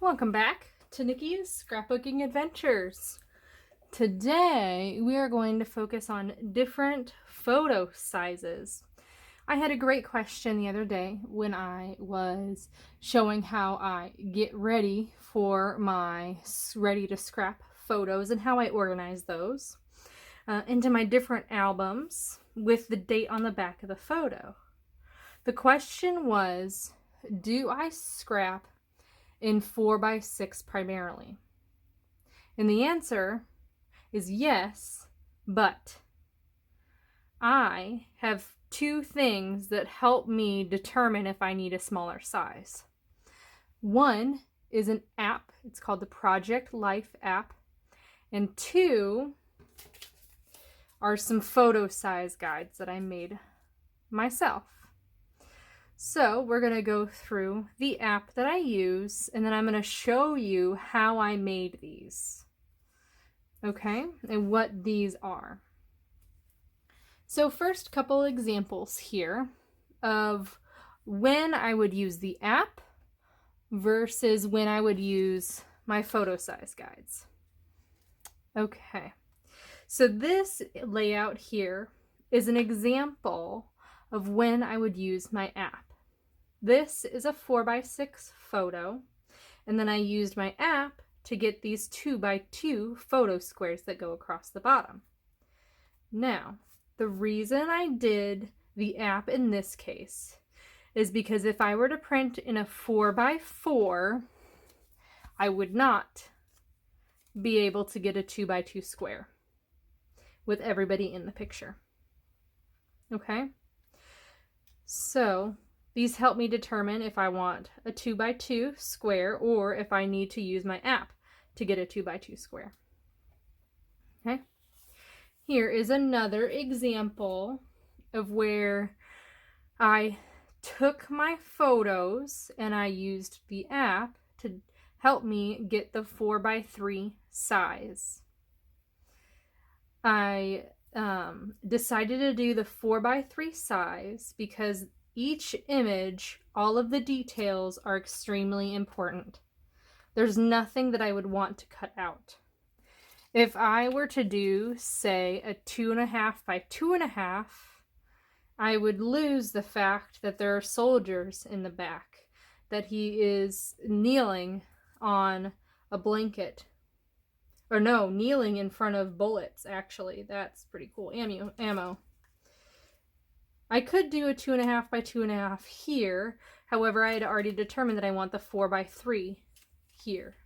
Welcome back to Nikki's Scrapbooking Adventures. Today we are going to focus on different photo sizes. I had a great question the other day when I was showing how I get ready for my ready to scrap photos and how I organize those into my different albums with the date on the back of the photo. The question was, do I scrap in 4x6 primarily? And the answer is yes, but I have two things that help me determine if I need a smaller size. One is an app. It's called the Project Life app. And two are some photo size guides that I made myself. So we're going to go through the app that I use, and then I'm going to show you how I made these. Okay, and what these are. So first, couple examples here of when I would use the app versus when I would use my photo size guides. Okay, so this layout here is an example of when I would use my app. This is a 4x6 photo, and then I used my app to get these 2x2 photo squares that go across the bottom. Now, the reason I did the app in this case is because if I were to print in a 4x4, I would not be able to get a 2x2 square with everybody in the picture. Okay? So these help me determine if I want a 2x2 square or if I need to use my app to get a 2x2 square. Okay. Here is another example of where I took my photos and I used the app to help me get the 4x3 size. I decided to do the 4x3 size because each image, all of the details are extremely important. There's nothing that I would want to cut out. If I were to do, say, a 2.5x2.5, I would lose the fact that there are soldiers in the back, that he is kneeling on a blanket. Or no, kneeling in front of bullets, actually. That's pretty cool. Ammo. I could do a 2.5x2.5 here. However, I had already determined that I want the 4x3 here.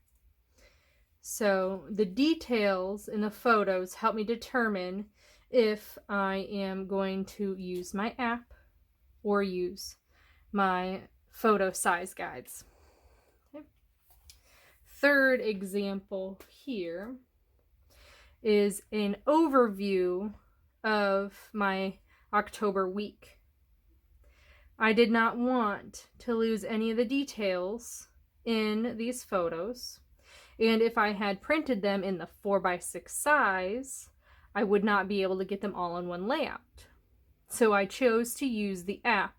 So the details in the photos help me determine if I am going to use my app or use my photo size guides. Okay. Third example here is an overview of my October week. I did not want to lose any of the details in these photos, and if I had printed them in the 4x6 size, I would not be able to get them all in one layout. So I chose to use the app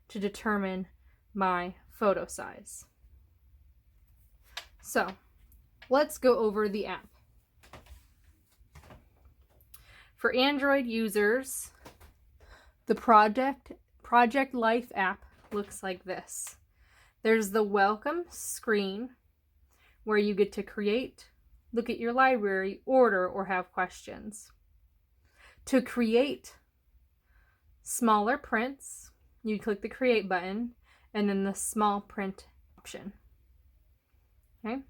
to determine my photo size. So let's go over the app. For Android users, the Project Life app looks like this. There's the welcome screen where you get to create, look at your library, order, or have questions. To create smaller prints, you click the create button and then the small print option. Okay,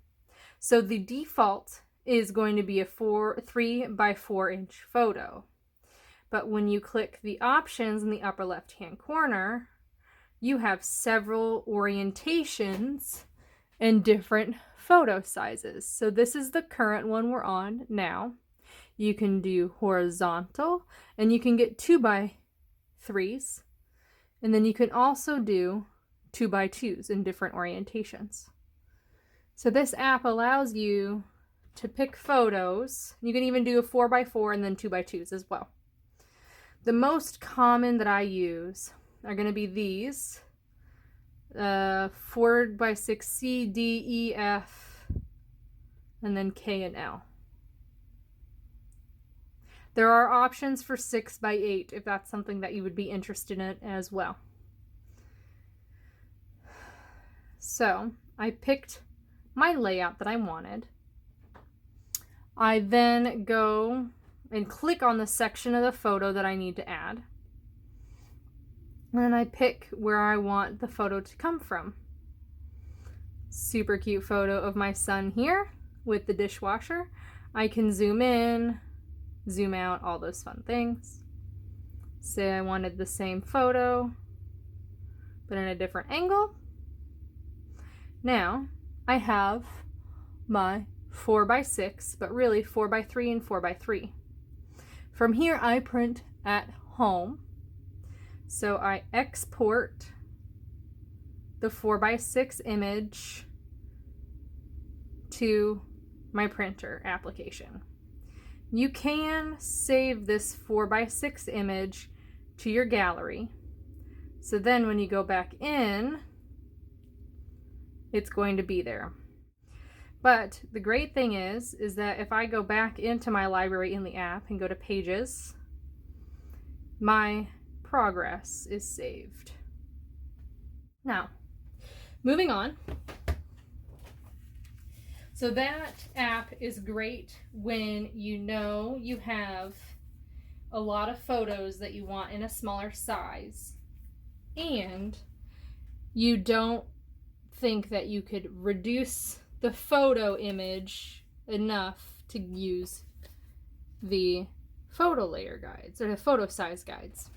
so the default is going to be a 3x4 inch photo. But when you click the options in the upper left-hand corner, you have several orientations and different photo sizes. So this is the current one we're on now. You can do horizontal, and you can get 2x3s. And then you can also do 2x2s in different orientations. So this app allows you to pick photos. You can even do a 4x4 and then 2x2s as well. The most common that I use are going to be these. 4x6 C, D, E, F, and then K and L. There are options for 6x8 if that's something that you would be interested in as well. So I picked my layout that I wanted. I then go and click on the section of the photo that I need to add. And then I pick where I want the photo to come from. Super cute photo of my son here with the dishwasher. I can zoom in, zoom out, all those fun things. Say I wanted the same photo, but in a different angle. Now I have my 4x6, but really 4x3 and 4x3. From here I print at home. So I export the 4x6 image to my printer application. You can save this 4x6 image to your gallery. So then when you go back in, it's going to be there. But the great thing is that if I go back into my library in the app and go to Pages, my progress is saved. Now, moving on. So that app is great when you know you have a lot of photos that you want in a smaller size and you don't think that you could reduce the photo image enough to use the photo layer guides or the photo size guides.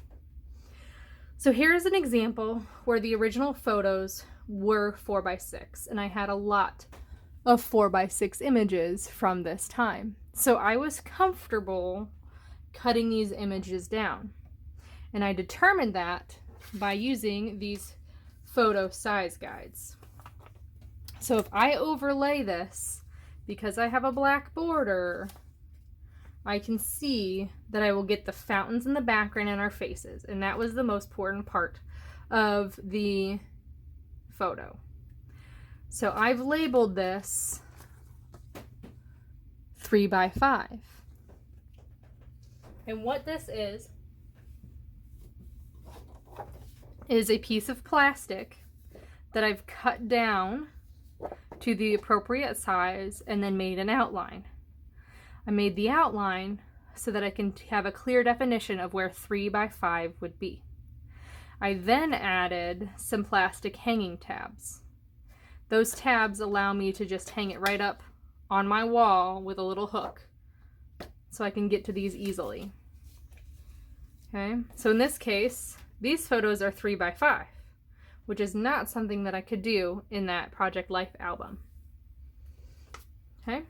So here's an example where the original photos were 4x6 and I had a lot of 4x6 images from this time. So I was comfortable cutting these images down. And I determined that by using these photo size guides. So if I overlay this, because I have a black border, I can see that I will get the fountains in the background and our faces. And that was the most important part of the photo. So I've labeled this 3x5. And what this is a piece of plastic that I've cut down to the appropriate size and then made an outline. I made the outline so that I can have a clear definition of where 3x5 would be. I then added some plastic hanging tabs. Those tabs allow me to just hang it right up on my wall with a little hook so I can get to these easily. Okay, so in this case, these photos are 3x5, which is not something that I could do in that Project Life album. Okay.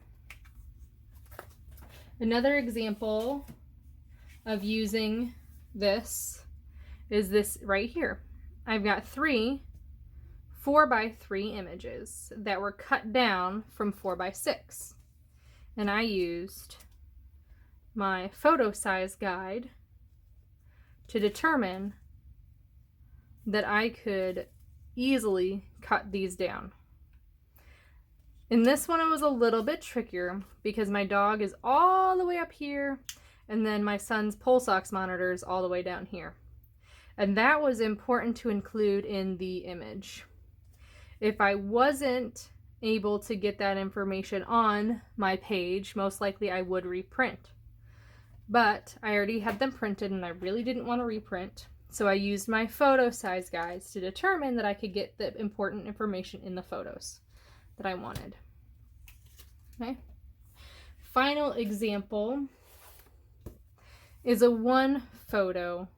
Another example of using this is this right here. I've got 3 4x3 images that were cut down from 4x6. And I used my photo size guide to determine that I could easily cut these down. In this one, it was a little bit trickier because my dog is all the way up here and then my son's pulse ox monitor is all the way down here. And that was important to include in the image. If I wasn't able to get that information on my page, most likely I would reprint. But I already had them printed and I really didn't want to reprint. So I used my photo size guides to determine that I could get the important information in the photos that I wanted. Okay. Final example is a 1 photo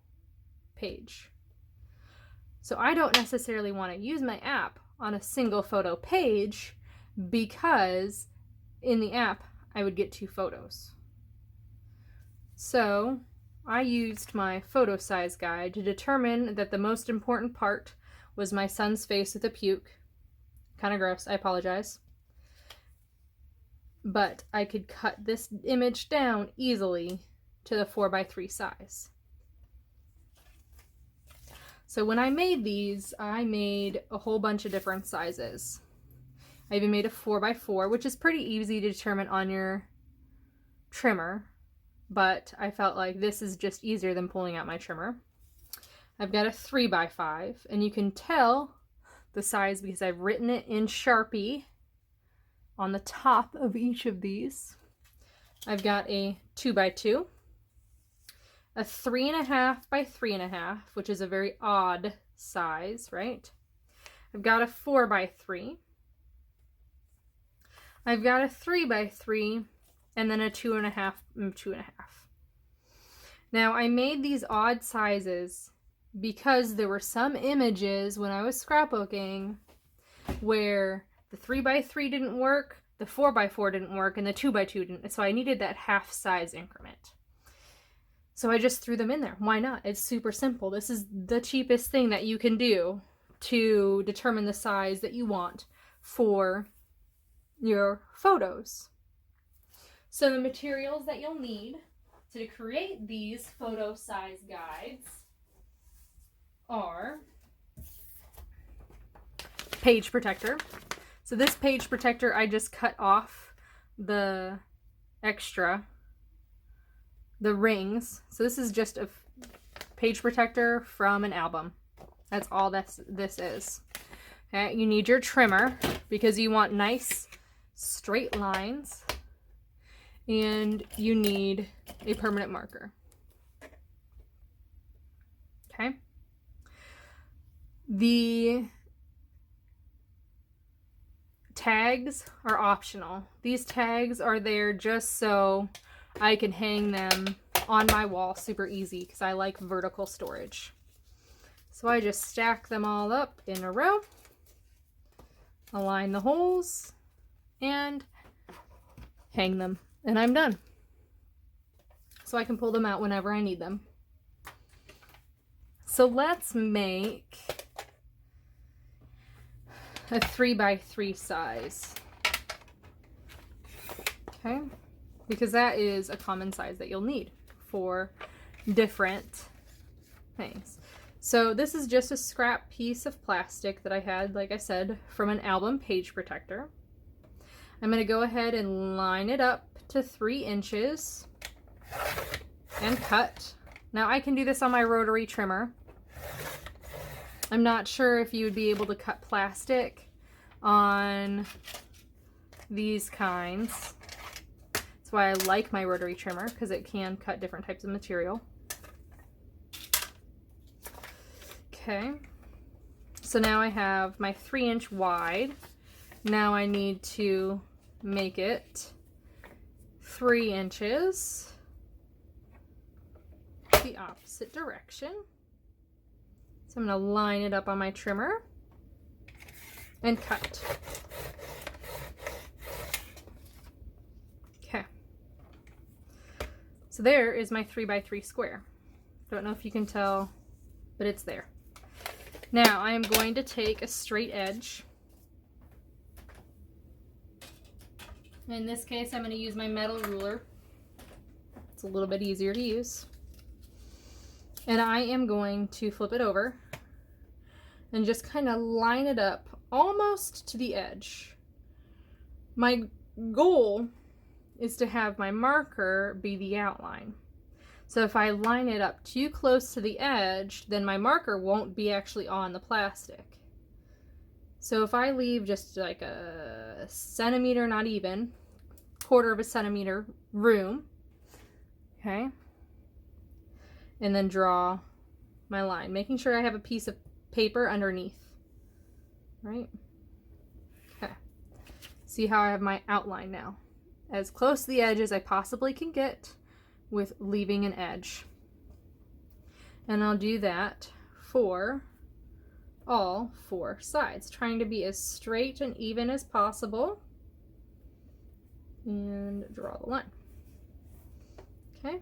page. So I don't necessarily want to use my app on a single photo page because in the app I would get 2 photos. So I used my photo size guide to determine that the most important part was my son's face with a puke. Kind of gross, I apologize. But I could cut this image down easily to the 4x3 size. So when I made these, I made a whole bunch of different sizes. I even made a 4x4, which is pretty easy to determine on your trimmer, but I felt like this is just easier than pulling out my trimmer. I've got a 3x5, and you can tell the size because I've written it in Sharpie on the top of each of these. I've got a 2x2, a 3.5x3.5, which is a very odd size, right? I've got a 4x3. I've got a 3x3, and then a 2.5 and 2.5. Now, I made these odd sizes because there were some images when I was scrapbooking where the 3x3 didn't work, the 4x4 didn't work, and the 2x2 didn't. So I needed that half size increment. So I just threw them in there. Why not? It's super simple. This is the cheapest thing that you can do to determine the size that you want for your photos. So the materials that you'll need to create these photo size guides are page protector. So this page protector, I just cut off the extra, the rings. So this is just a page protector from an album. That's all this is. Okay, you need your trimmer because you want nice straight lines, and you need a permanent marker. Okay. The tags are optional. These tags are there just so I can hang them on my wall super easy because I like vertical storage. So I just stack them all up in a row, align the holes, and hang them, and I'm done. So I can pull them out whenever I need them. So let's make a 3x3 size. Okay, because that is a common size that you'll need for different things. So this is just a scrap piece of plastic that I had, like I said, from an album page protector. I'm going to go ahead and line it up to 3 inches and cut. Now I can do this on my rotary trimmer. I'm not sure if you would be able to cut plastic on these kinds. That's why I like my rotary trimmer, because it can cut different types of material. Okay, so now I have my 3-inch wide. Now I need to make it 3 inches the opposite direction. So I'm going to line it up on my trimmer and cut. Okay. So there is my 3x3 square. Don't know if you can tell, but it's there. Now I am going to take a straight edge. In this case, I'm going to use my metal ruler. It's a little bit easier to use. And I am going to flip it over and just kind of line it up almost to the edge. My goal is to have my marker be the outline. So if I line it up too close to the edge, then my marker won't be actually on the plastic. So if I leave just like a centimeter, not even, 1/4 centimeter room, okay, and then draw my line, making sure I have a piece of paper underneath, right? Okay, see how I have my outline now, as close to the edge as I possibly can get with leaving an edge. And I'll do that for all 4 sides, trying to be as straight and even as possible, and draw the line. Okay,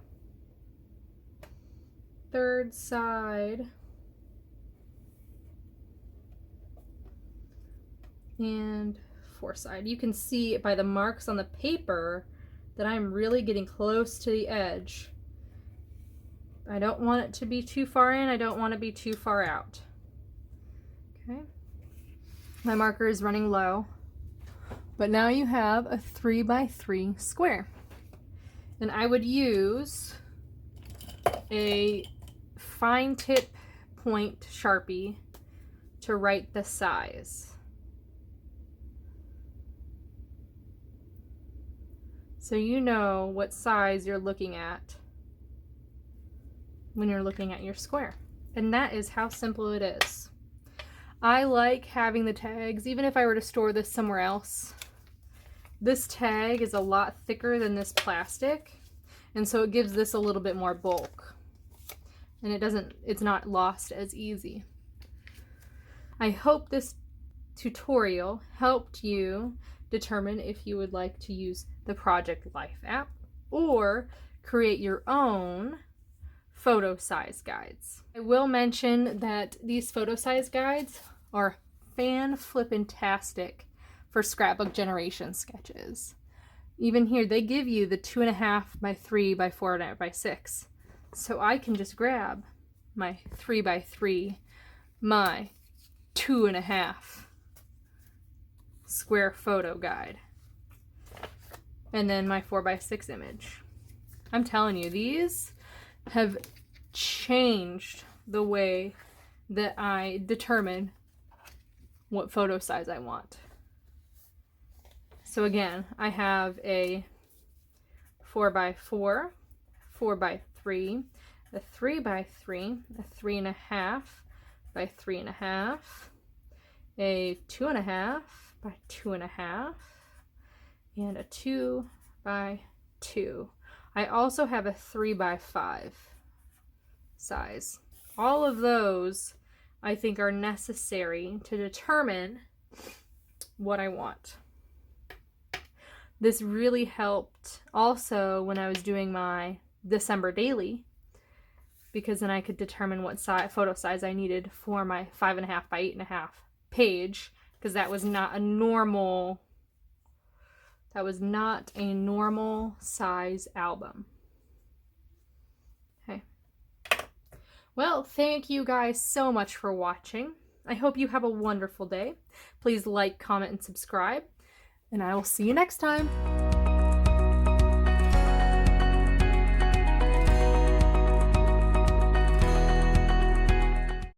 3rd side, and 4th side. You can see by the marks on the paper that I'm really getting close to the edge. I don't want it to be too far in. I don't want to be too far out. Okay. My marker is running low. But now you have a 3x3 square. And I would use a fine tip point Sharpie to write the size. So you know what size you're looking at when you're looking at your square. And that is how simple it is. I like having the tags, even if I were to store this somewhere else. This tag is a lot thicker than this plastic, and so it gives this a little bit more bulk. And it's not lost as easy. I hope this tutorial helped you determine if you would like to use the Project Life app or create your own photo size guides. I will mention that these photo size guides are fan-flippin-tastic for scrapbook generation sketches. Even here, they give you the 2.5 by 3 by 4 by 6. So I can just grab my 3 by 3, my 2.5 square photo guide, and then my 4 by 6 image. I'm telling you, these have changed the way that I determine what photo size I want. So again, I have a 4 by 4, 4 by 3, a 3 by 3, a 3.5 by 3.5, a 2.5 by 2.5, and a 2 by 2. I also have a 3 by 5 size. All of those I think are necessary to determine what I want. This really helped also when I was doing my December daily, because then I could determine what photo size I needed for my 5.5 by 8.5 page, because that was not a normal size album. Okay. Well, thank you guys so much for watching. I hope you have a wonderful day. Please like, comment, and subscribe, and I will see you next time.